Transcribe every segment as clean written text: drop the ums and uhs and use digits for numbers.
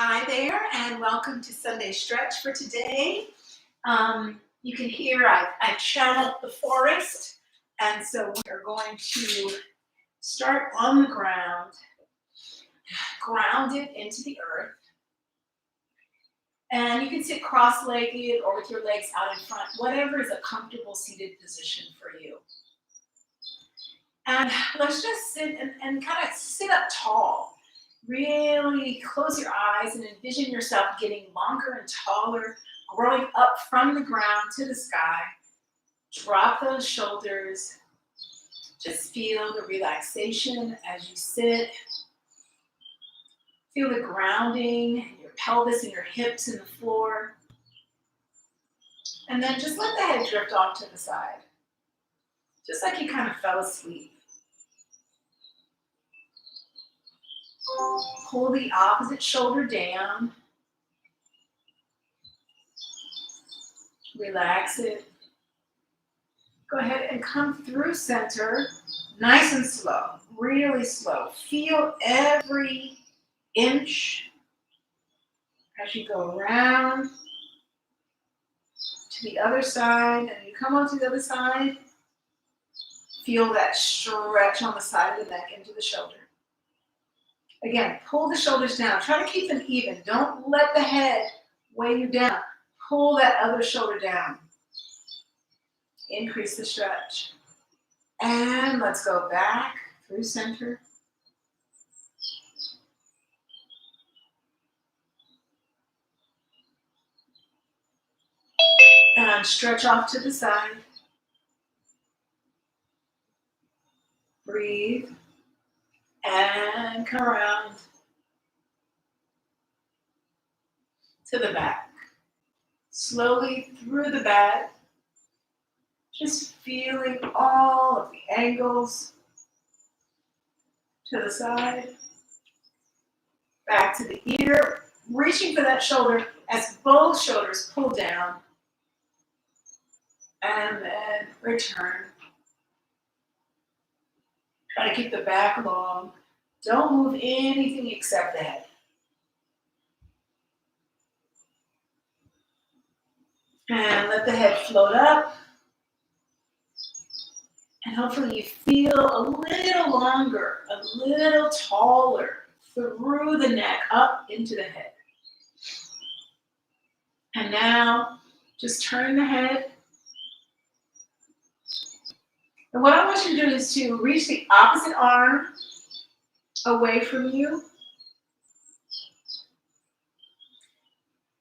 Hi there, and welcome to Sunday Stretch for today. You can hear I've channeled the forest, and so we're going to start on the ground, grounded into the earth. And you can sit cross-legged or with your legs out in front, whatever is a comfortable seated position for you. And let's just sit and kind of sit up tall. Really close your eyes and envision yourself getting longer and taller, growing up from the ground to the sky. Drop those shoulders. Just feel the relaxation as you sit. Feel the grounding in your pelvis and your hips in the floor. And then just let the head drift off to the side, just like you kind of fell asleep. Pull the opposite shoulder down. Relax it. Go ahead and come through center, nice and slow, really slow. Feel every inch as you go around to the other side. And you come onto the other side, feel that stretch on the side of the neck into the shoulder. Again, pull the shoulders down. Try to keep them even. Don't let the head weigh you down. Pull that other shoulder down. Increase the stretch. And let's go back through center. And stretch off to the side. Breathe. And come around to the back. Slowly through the back, just feeling all of the angles to the side, back to the ear, reaching for that shoulder as both shoulders pull down, and then return. Try to keep the back long. Don't move anything except the head. And let the head float up. And hopefully you feel a little longer, a little taller through the neck, up into the head. And now just turn the head. And what I want you to do is to reach the opposite arm away from you.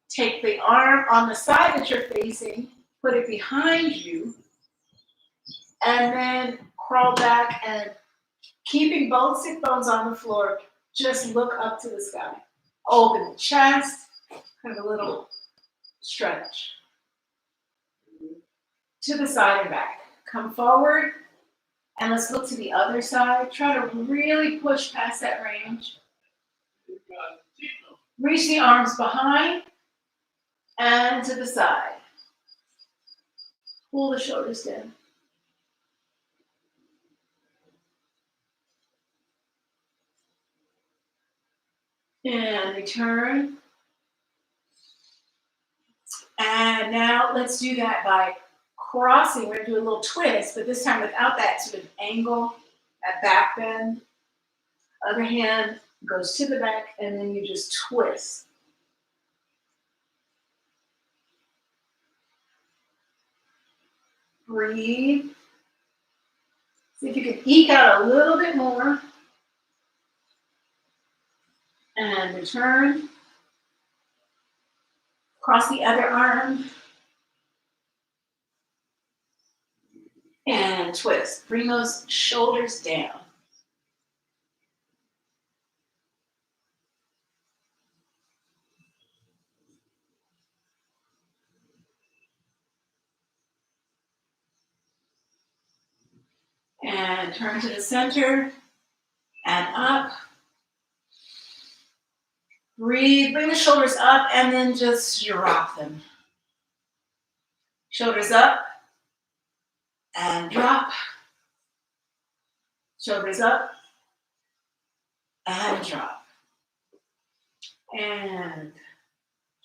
Take the arm on the side that you're facing, put it behind you, and then crawl back and keeping both sit bones on the floor, just look up to the sky. Open the chest, kind of a little stretch. To the side and back. Come forward, and let's look to the other side. Try to really push past that range. Reach the arms behind and to the side. Pull the shoulders down. And return. And now let's do that by crossing. We're going to do a little twist, but this time without that sort of angle, that back bend. Other hand goes to the back, and then you just twist. Breathe. See if you can eke out a little bit more. And return. Cross the other arm. And twist. Bring those shoulders down. And turn to the center and up. Breathe, bring the shoulders up and then just drop them. Shoulders up and drop. Shoulders up and drop. And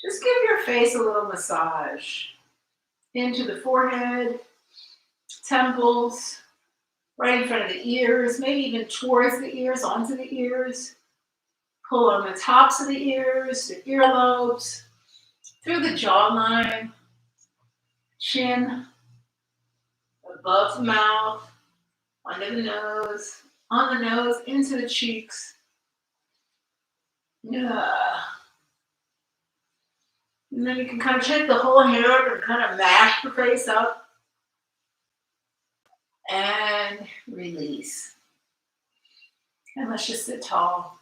just give your face a little massage into the forehead, temples, right in front of the ears, maybe even towards the ears, onto the ears. Pull on the tops of the ears, the earlobes, through the jawline, chin, above the mouth, under the nose, on the nose, into the cheeks. Yeah. And then you can kind of take the whole hand and kind of mash the face up and release. And let's just sit tall.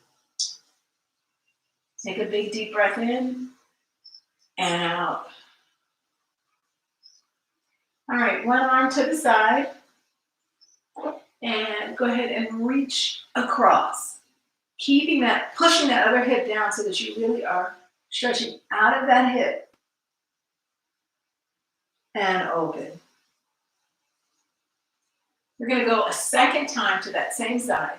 Take a big deep breath in and out. All right, one arm to the side. And go ahead and reach across. Keeping that, pushing that other hip down so that you really are stretching out of that hip. And open. We're going to go a second time to that same side.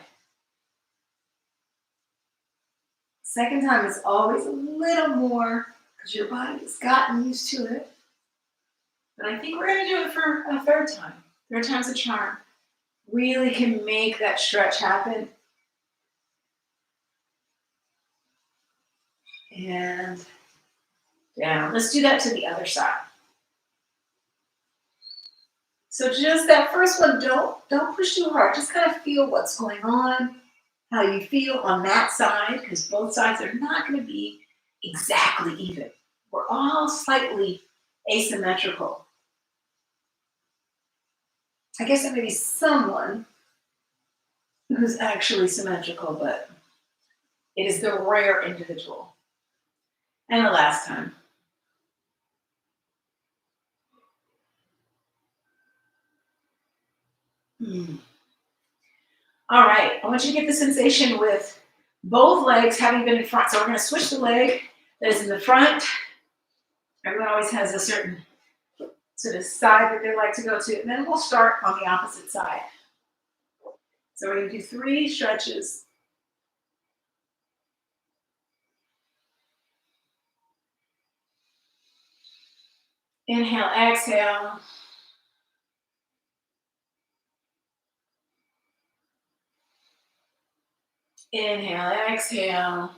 Second time is always a little more because your body has gotten used to it. But I think we're going to do it for a third time. Third time's a charm. Really can make that stretch happen. And down. Let's do that to the other side. So just that first one, don't push too hard. Just kind of feel what's going on, how you feel on that side, because both sides are not going to be exactly even. We're all slightly asymmetrical. I guess there may be someone who's actually symmetrical, but it is the rare individual. And the last time. All right, I want you to get the sensation with both legs having been in front. So we're going to switch the leg that is in the front. Everyone always has a certain sort of side that they like to go to. And then we'll start on the opposite side. So we're going to do 3 stretches. Inhale, exhale. Inhale, exhale.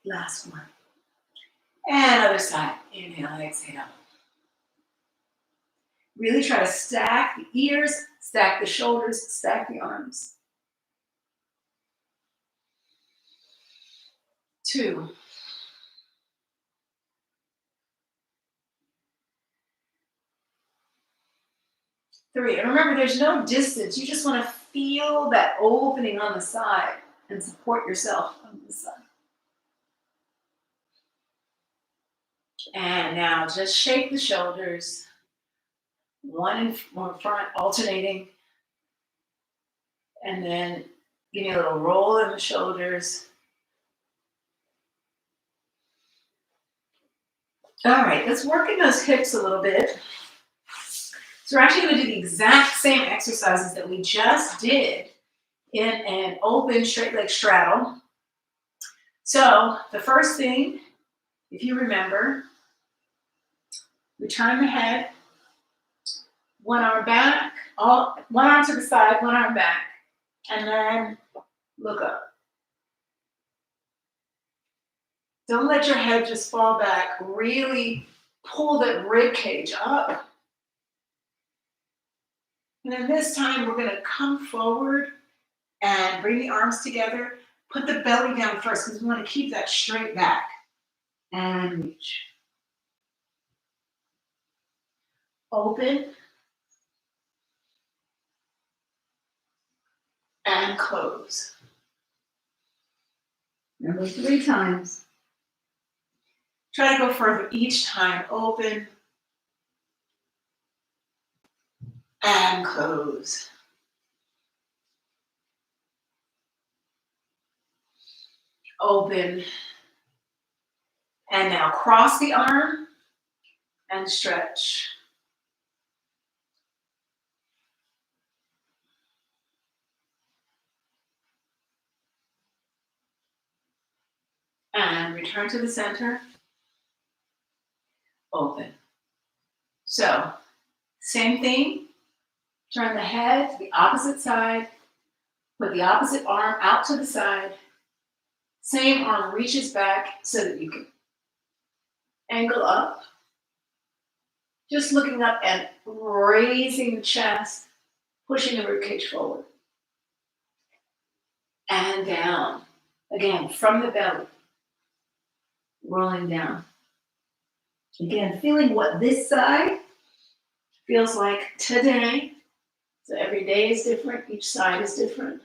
Last one. And other side. Inhale, exhale. Really try to stack the ears, stack the shoulders, stack the arms. 2. 3. And remember, there's no distance. You just want to feel that opening on the side and support yourself on the side. And now just shake the shoulders. One in front, alternating. And then give me a little roll in the shoulders. All right, let's work in those hips a little bit. So we're actually going to do the exact same exercises that we just did in an open straight leg straddle. So the first thing, if you remember, we turn the head, one arm back, one arm to the side, one arm back, and then look up. Don't let your head just fall back. Really pull that rib cage up. And then this time we're going to come forward and bring the arms together. Put the belly down first because we want to keep that straight back. And reach. Open. And close. Remember 3 times. Try to go further each time. Open. And close. Open. And now cross the arm and stretch. And return to the center. Open. So, same thing. Turn the head to the opposite side. Put the opposite arm out to the side. Same arm reaches back so that you can angle up. Just looking up and raising the chest, pushing the ribcage forward. And down. Again, from the belly. Rolling down. Again, feeling what this side feels like today. So every day is different, each side is different.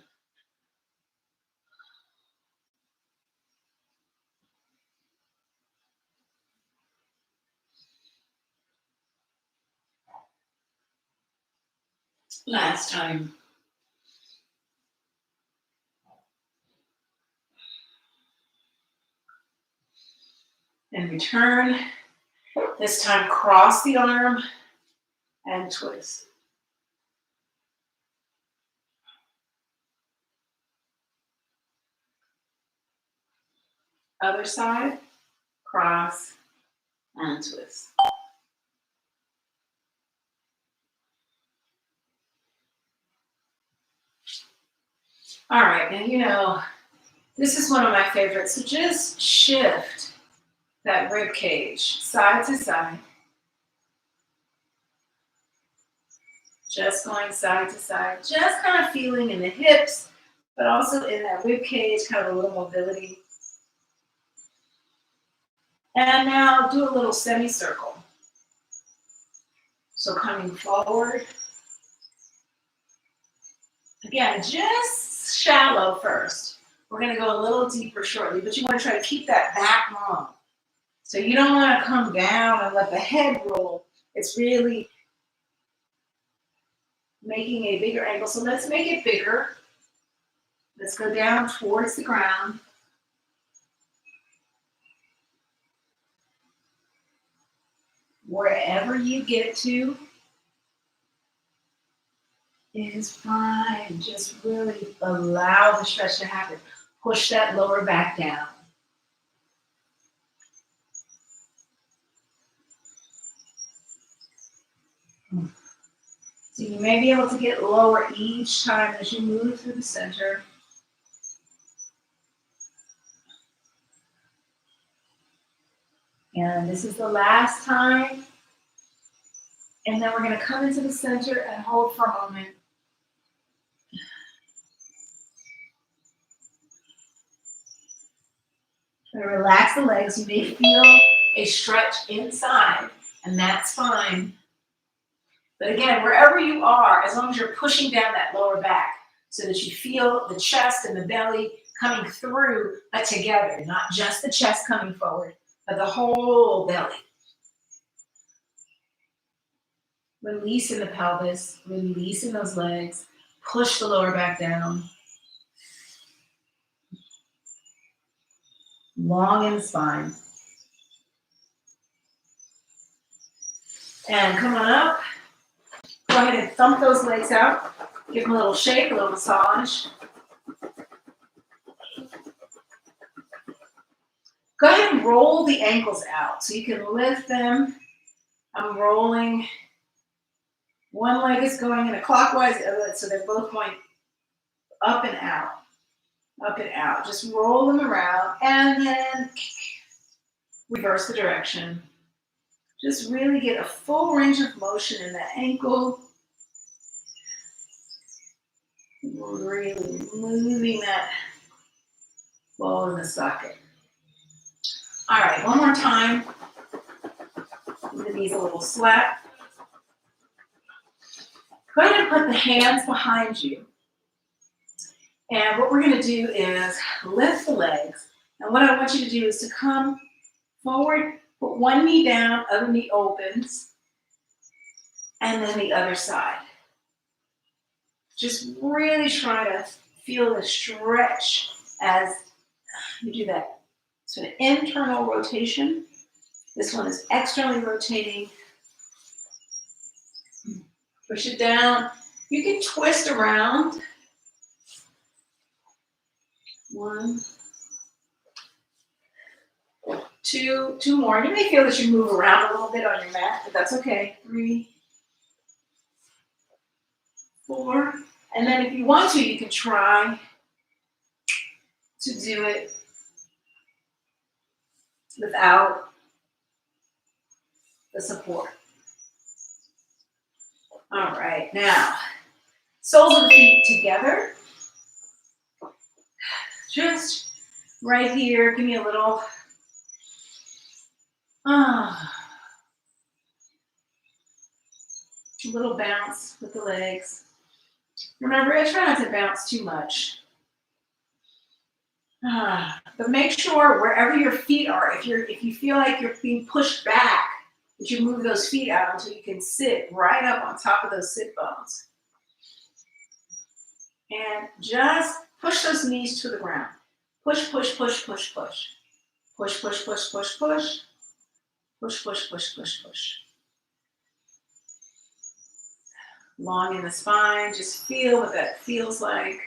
Last time. And return. This time, cross the arm and twist. Other side, cross and twist. All right, now you know, this is one of my favorites. So just shift that rib cage side to side. Just going side to side, just kind of feeling in the hips, but also in that rib cage, kind of a little mobility. And now do a little semicircle. So coming forward. Again, just shallow first. We're going to go a little deeper shortly, but you want to try to keep that back long. So you don't want to come down and let the head roll. It's really making a bigger angle. So let's make it bigger. Let's go down towards the ground. Wherever you get to is fine. Just really allow the stretch to happen. Push that lower back down. So you may be able to get lower each time as you move through the center. And this is the last time. And then we're going to come into the center and hold for a moment. And relax the legs. You may feel a stretch inside, and that's fine. But again, wherever you are, as long as you're pushing down that lower back so that you feel the chest and the belly coming through, but together, not just the chest coming forward, but the whole belly. Releasing the pelvis, releasing those legs, push the lower back down. Long in the spine. And come on up. Go ahead and thump those legs out. Give them a little shake, a little massage. Go ahead and roll the ankles out so you can lift them. I'm rolling. One leg is going in a clockwise, so they're both going up and out. Up and out. Just roll them around and then reverse the direction. Just really get a full range of motion in the ankle. Really moving that ball in the socket. All right, one more time. Give the knees a little slap. Go ahead and put the hands behind you. And what we're going to do is lift the legs. And what I want you to do is to come forward, put one knee down, other knee opens, and then the other side. Just really try to feel the stretch as you do that. So an internal rotation. This one is externally rotating. Push it down. You can twist around. 1, Two more. You may feel that you move around a little bit on your mat, but that's okay. 3, 4. And then if you want to, you can try to do it without the support. All right, now, soles of the feet together. Just right here, give me a little, bounce with the legs. Remember, I try not to bounce too much. But make sure wherever your feet are, if you feel like you're being pushed back, that you move those feet out until you can sit right up on top of those sit bones. And just push those knees to the ground. Push, push, push, push, push. Push, push, push, push, push. Push, push, push, push, push. Long in the spine, just feel what that feels like.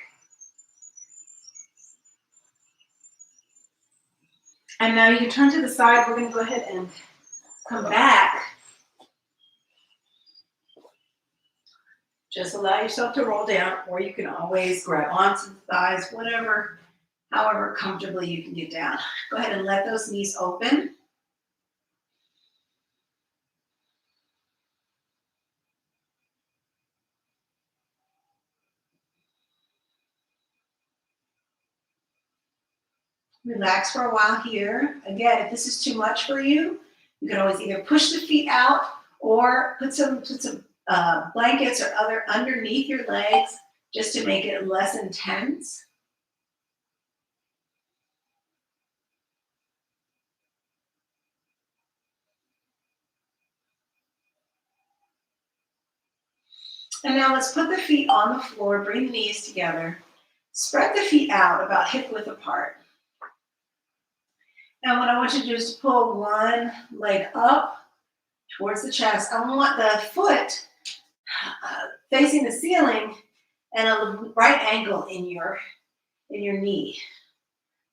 And now you can turn to the side. We're going to go ahead and come back. Just allow yourself to roll down, or you can always grab onto the thighs, however comfortably you can get down. Go ahead and let those knees open. Relax for a while here. Again, if this is too much for you, you can always either push the feet out or put some blankets or other underneath your legs just to make it less intense. And now let's put the feet on the floor, bring the knees together. Spread the feet out about hip width apart. Now what I want you to do is pull one leg up towards the chest. I want the foot facing the ceiling and a right angle in your knee.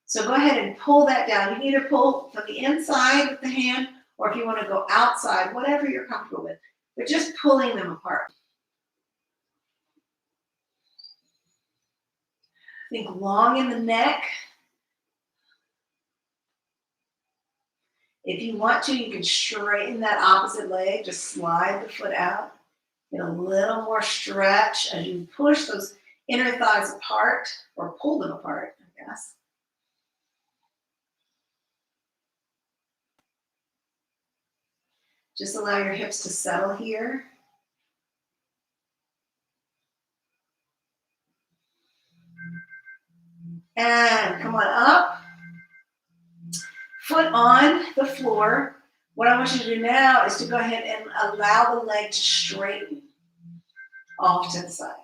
So go ahead and pull that down. You can either pull from the inside with the hand, or if you want to go outside, whatever you're comfortable with. But just pulling them apart. Think long in the neck. If you want to, you can straighten that opposite leg. Just slide the foot out. Get a little more stretch as you push those inner thighs apart, or pull them apart, I guess. Just allow your hips to settle here. And come on up. Foot on the floor. What I want you to do now is to go ahead and allow the leg to straighten off to the side.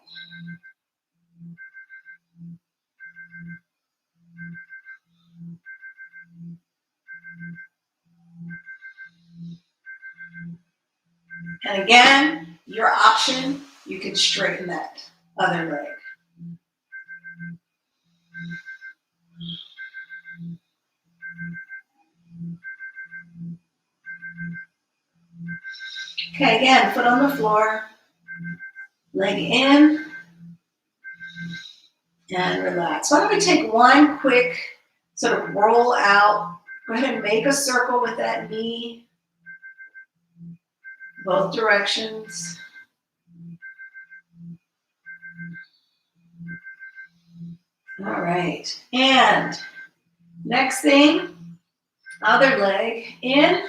And again, your option, you can straighten that other leg. Okay, again, foot on the floor, leg in, and relax. Why don't we take one quick sort of roll out. Go ahead and make a circle with that knee, both directions. All right, and next thing, other leg in.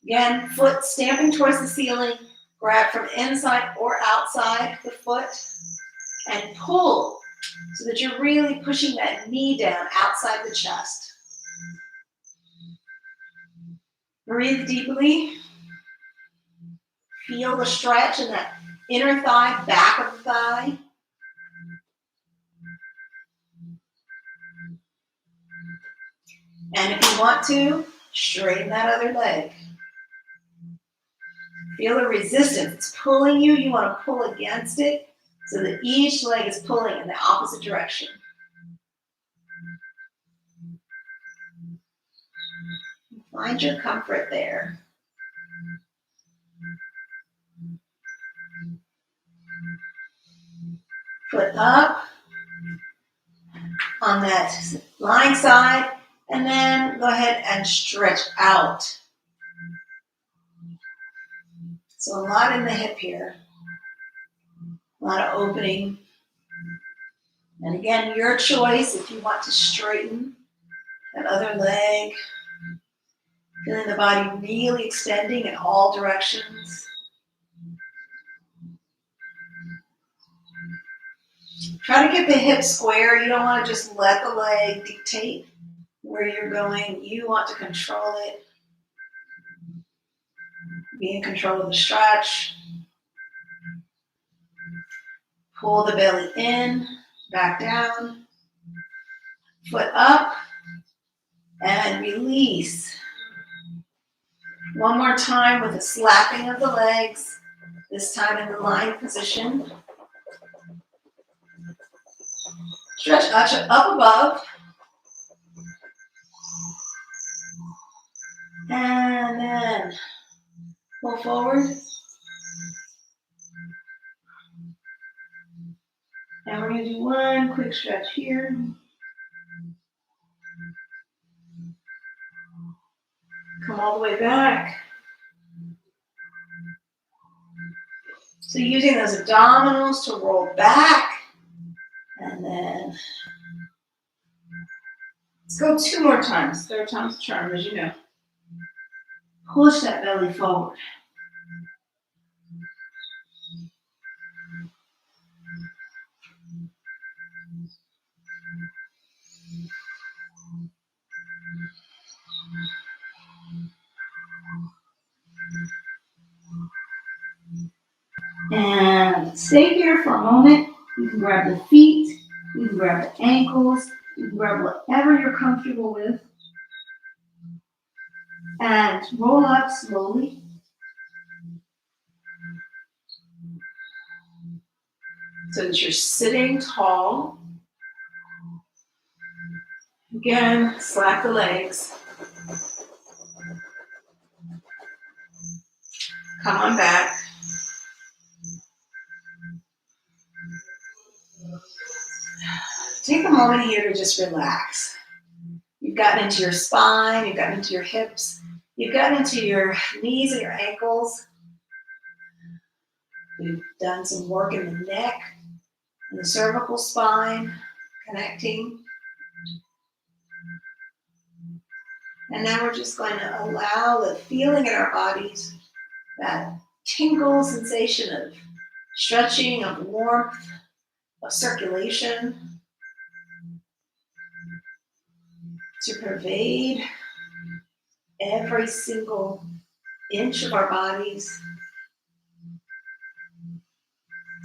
Again, foot stamping towards the ceiling. Grab from inside or outside the foot and pull so that you're really pushing that knee down outside the chest. Breathe deeply. Feel the stretch in that inner thigh, back of the thigh. And if you want to, straighten that other leg. Feel the resistance. It's pulling you. You want to pull against it so that each leg is pulling in the opposite direction. Find your comfort there. Foot up on that lying side, and then go ahead and stretch out. So a lot in the hip here, a lot of opening. And again, your choice if you want to straighten that other leg, feeling the body really extending in all directions. Try to get the hips square. You don't want to just let the leg dictate where you're going. You want to control it. Be in control of the stretch. Pull the belly in, back down. Foot up and release. One more time with a slapping of the legs, this time in the lying position. Stretch up above. And then pull forward. And we're going to do one quick stretch here. Come all the way back. So using those abdominals to roll back. And then let's go 2 more times. 3rd time's the charm, as you know. Push that belly forward. And stay here for a moment. You can grab the feet, you can grab the ankles, you can grab whatever you're comfortable with. And roll up slowly. So that you're sitting tall. Again, slack the legs. Come on back. Take a moment here to just relax. You've gotten into your spine, you've gotten into your hips, you've gotten into your knees and your ankles. We've done some work in the neck and the cervical spine, connecting. And now we're just going to allow the feeling in our bodies, that tingle sensation of stretching, of warmth, of circulation, to pervade every single inch of our bodies.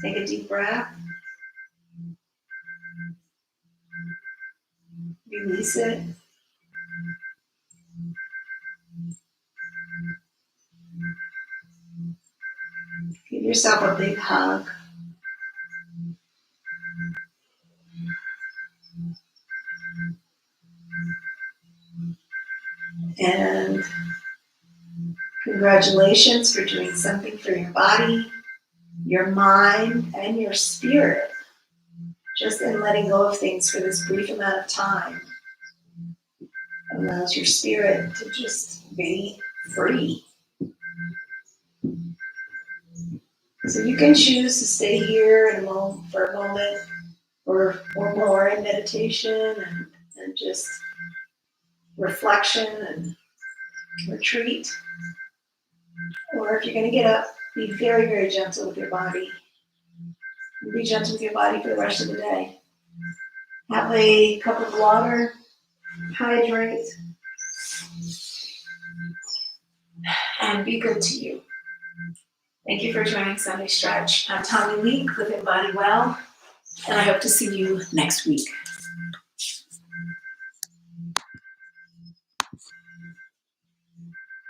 Take a deep breath. Release it. Give yourself a big hug. And congratulations for doing something for your body, your mind, and your spirit. Just in letting go of things for this brief amount of time allows your spirit to just be free. So you can choose to stay here for a moment or more in meditation and just reflection and retreat. Or if you're going to get up, be very, very gentle with your body. Be gentle with your body for the rest of the day. Have a cup of water, hydrate, and be good to you. Thank you for joining Sunday Stretch. I'm Tanya Leek with EmBODY WELL, and I hope to see you next week.